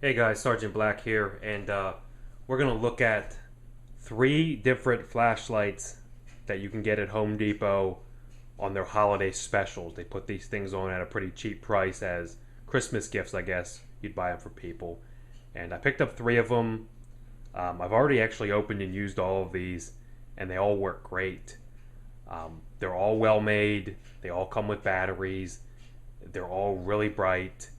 Hey guys, Sergeant Black here, and we're going to look at three different flashlights that you can get at Home Depot on their holiday specials. They put these things on at a pretty cheap price as Christmas gifts, I guess. You'd buy them for people. And I picked up three of them. I've already actually opened and used all of these, and they all work great. They're all well made, they all come with batteries, they're all really bright,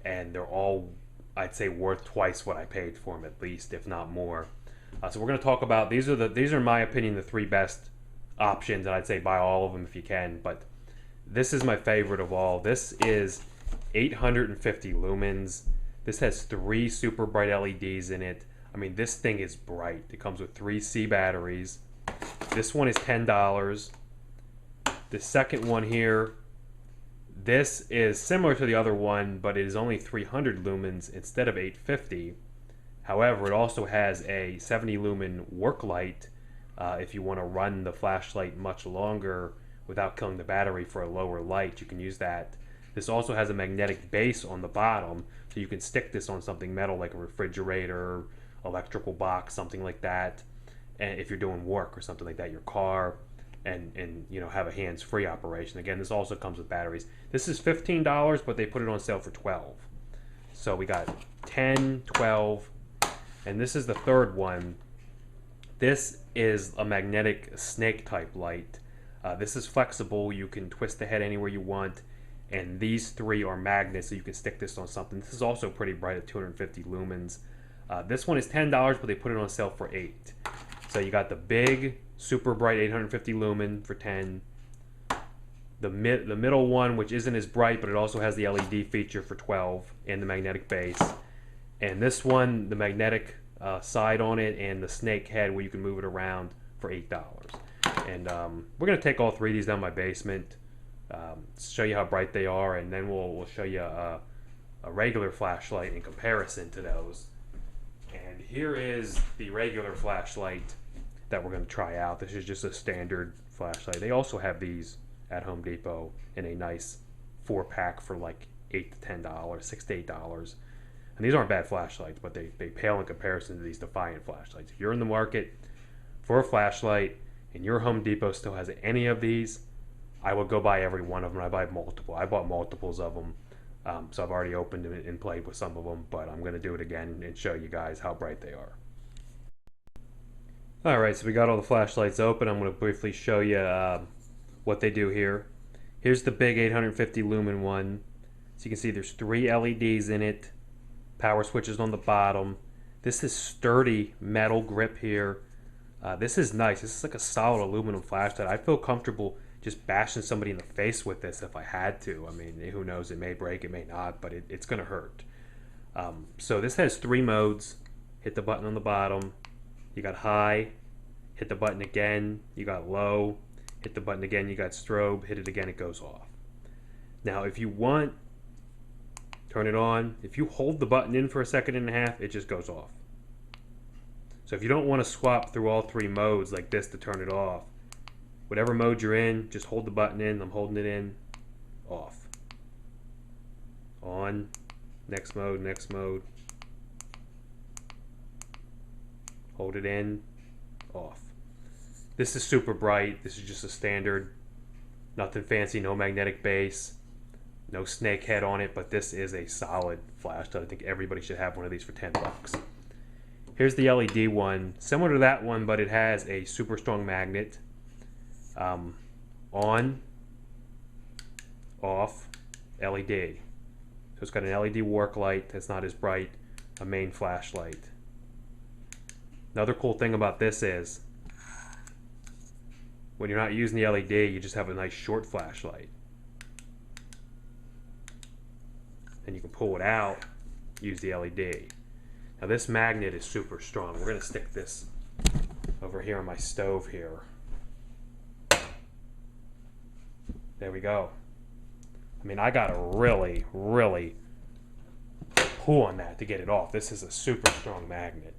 and they're all, I'd say, worth twice what I paid for them at least, if not more. So we're going to talk about these are in my opinion the three best options, and I'd say buy all of them if you can. But this is my favorite of all. This is 850 lumens. This has three super bright LEDs in it. I mean, this thing is bright. It comes with 3C batteries. This one is $10. The second one here, this is similar to the other one, but it is only 300 lumens instead of 850. However, it also has a 70 lumen work light if you want to run the flashlight much longer without killing the battery for a lower light. You can use that. This also has a magnetic base on the bottom, so you can stick this on something metal like a refrigerator, electrical box, something like that. And if you're doing work or something like that, your car, and you know, have a hands-free operation. Again, this also comes with batteries. This is $15, but they put it on sale for 12. So we got 10, 12, and this is the third one. This is a magnetic snake type light. This is flexible. You can twist the head anywhere you want, and these three are magnets, so you can stick this on something. This is also pretty bright at 250 lumens. This one is $10, but they put it on sale for 8. So you got the big, super bright 850 lumen for 10. The middle one, which isn't as bright, but it also has the LED feature for 12, and the magnetic base. And this one, the magnetic side on it, and the snake head where you can move it around for $8. And we're gonna take all three of these down my basement, show you how bright they are, and then we'll show you a regular flashlight in comparison to those. And here is the regular flashlight that we're going to try out. This is just a standard flashlight. They also have these at Home Depot in a nice 4-pack for like $8 to $10, $6 to $8. And these aren't bad flashlights, but they pale in comparison to these Defiant flashlights. If you're in the market for a flashlight and your Home Depot still has any of these, I would go buy every one of them. I buy multiple. I bought multiples of them. So I've already opened and played with some of them, but I'm going to do it again and show you guys how bright they are. Alright, so we got all the flashlights open. I'm going to briefly show you what they do here. Here's the big 850 lumen one. So you can see there's 3 LEDs in it. Power switches on the bottom. This is sturdy metal grip here. This is nice. This is like a solid aluminum flashlight. I feel comfortable just bashing somebody in the face with this if I had to. I mean, who knows? It may break, it may not, but it's going to hurt. So this has 3 modes. Hit the button on the bottom. You got high. Hit the button again. You got low. Hit the button again. You got strobe. Hit it again. It goes off. Now, if you want, turn it on. If you hold the button in for a second and a half, it just goes off. So if you don't want to swap through all 3 modes like this to turn it off, whatever mode you're in, just hold the button in. I'm holding it in. Off. On. Next mode, next mode. Hold it in. Off. This is super bright. This is just a standard. Nothing fancy, no magnetic base. No snake head on it, but this is a solid flashlight. I think everybody should have one of these for 10 bucks. Here's the LED one. Similar to that one, but it has a super strong magnet. On, off, LED. So it's got an LED work light that's not as bright, a main flashlight. Another cool thing about this is when you're not using the LED, you just have a nice short flashlight. And you can pull it out, use the LED. Now this magnet is super strong. We're going to stick this over here on my stove here. There we go. I mean, I got to really, really pull on that to get it off. This is a super strong magnet.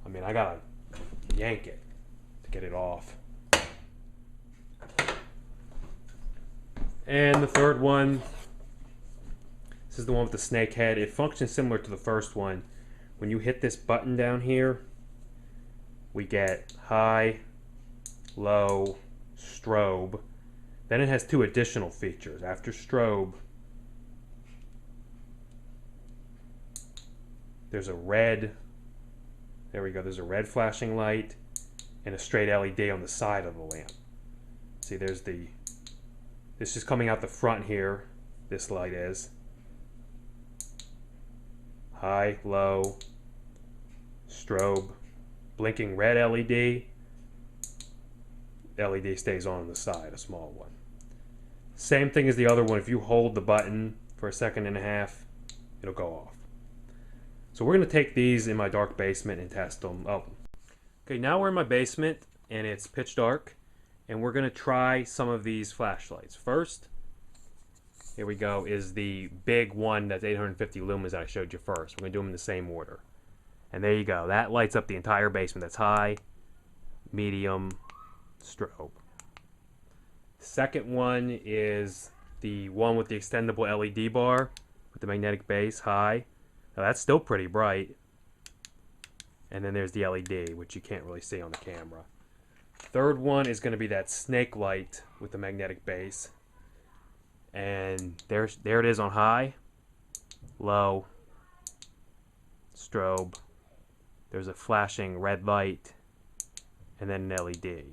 I mean, I got to yank it to get it off. And the third one, This is the one with the snake head. It functions similar to the first one. When you hit this button down here, we get high, low, strobe. Then it has 2 additional features. After strobe, there's a red, there we go, there's a red flashing light and a straight LED on the side of the lamp. See, there's this is coming out the front here, this light is. High, low, strobe, blinking red LED. LED stays on the side, a small one. Same thing as the other one. If you hold the button for a second and a half, it'll go off. So we're going to take these in my dark basement and test them. Oh, okay, now we're in my basement and it's pitch dark, and we're going to try some of these flashlights. First, here we go, is the big one that's 850 lumens that I showed you first. We're going to do them in the same order. And there you go. That lights up the entire basement. That's high, medium, strobe. Second one is the one with the extendable LED bar with the magnetic base, high. Now that's still pretty bright. And then there's the LED, which you can't really see on the camera. Third one is going to be that snake light with the magnetic base. And there it is on high, low, strobe. There's a flashing red light, and then an LED.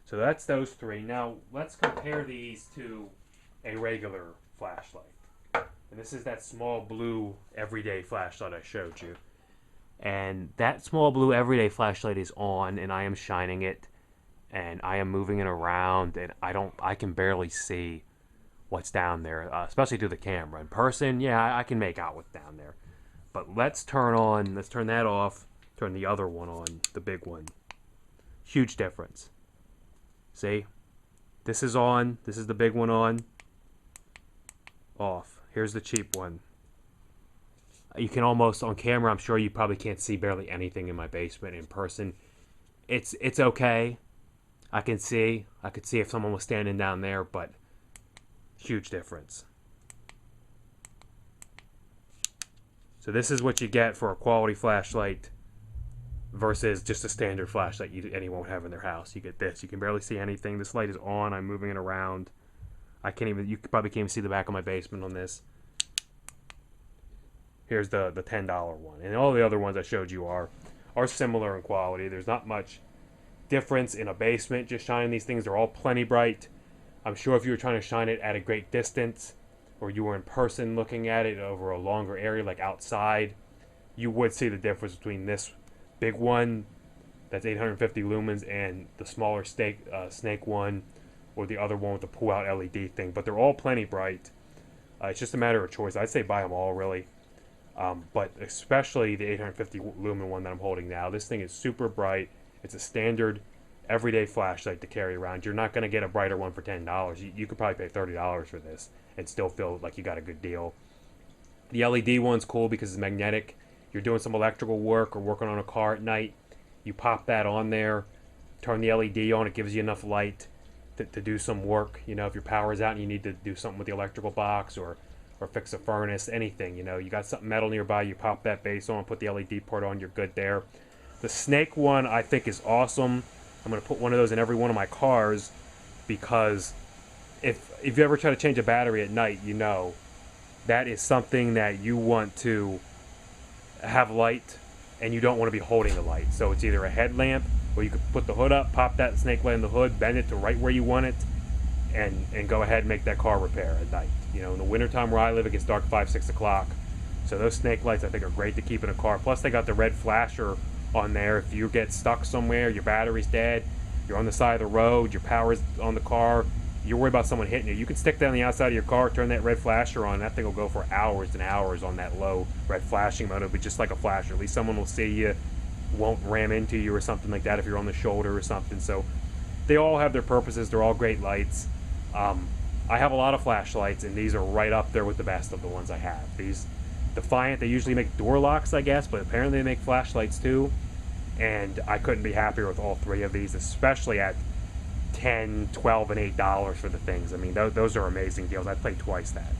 So that's those 3. Now let's compare these to a regular flashlight. And this is that small blue everyday flashlight I showed you. And that small blue everyday flashlight is on, and I am shining it, and I am moving it around, and I can barely see what's down there, especially through the camera. In person, yeah, I can make out what's down there. But let's turn that off, turn the other one on, the big one. Huge difference. See? This is on, this is the big one on, off. Here's the cheap one. You can almost, on camera, I'm sure you probably can't see barely anything in my basement. In person, it's okay. I could see if someone was standing down there, but huge difference. So this is what you get for a quality flashlight versus just a standard flashlight anyone would have in their house. You get this. You can barely see anything. This light is on. I'm moving it around. You probably can't even see the back of my basement on this. Here's the $10 one. And all the other ones I showed you are similar in quality. There's not much difference in a basement just shining these things. They're all plenty bright. I'm sure if you were trying to shine it at a great distance, or you were in person looking at it over a longer area, like outside, you would see the difference between this big one that's 850 lumens and the smaller snake one, or the other one with the pull-out LED thing. But they're all plenty bright. It's just a matter of choice. I'd say buy them all, really. But especially the 850 lumen one that I'm holding now. This thing is super bright. It's a standard everyday flashlight to carry around. You're not going to get a brighter one for $10. You could probably pay $30 for this and still feel like you got a good deal. The LED one's cool because it's magnetic. You're doing some electrical work or working on a car at night, you pop that on there, turn the LED on, it gives you enough light to do some work. You know, if your power's out and you need to do something with the electrical box or fix a furnace, anything, you know, you got something metal nearby, you pop that base on, put the LED port on, you're good there. The snake one I think is awesome. I'm going to put one of those in every one of my cars because if you ever try to change a battery at night, you know, that is something that you want to have light and you don't want to be holding the light. So it's either a headlamp or you could put the hood up, pop that snake light in the hood, bend it to right where you want it, and go ahead and make that car repair at night. You know, in the wintertime where I live, it gets dark 5, 6 o'clock. So those snake lights I think are great to keep in a car. Plus they got the red flasher on there. If you get stuck somewhere, your battery's dead, you're on the side of the road, your power's on the car, you're worried about someone hitting you, you can stick that on the outside of your car, turn that red flasher on, and that thing will go for hours and hours on that low red flashing mode. It'll be just like a flasher. At least someone will see you, won't ram into you or something like that if you're on the shoulder or something. So they all have their purposes. They're all great lights. I have a lot of flashlights, and these are right up there with the best of the ones I have. These Defiant, they usually make door locks, I guess, but apparently they make flashlights too. And I couldn't be happier with all 3 of these, especially at $10, $12, and $8 for the things. I mean, those are amazing deals. I'd pay twice that.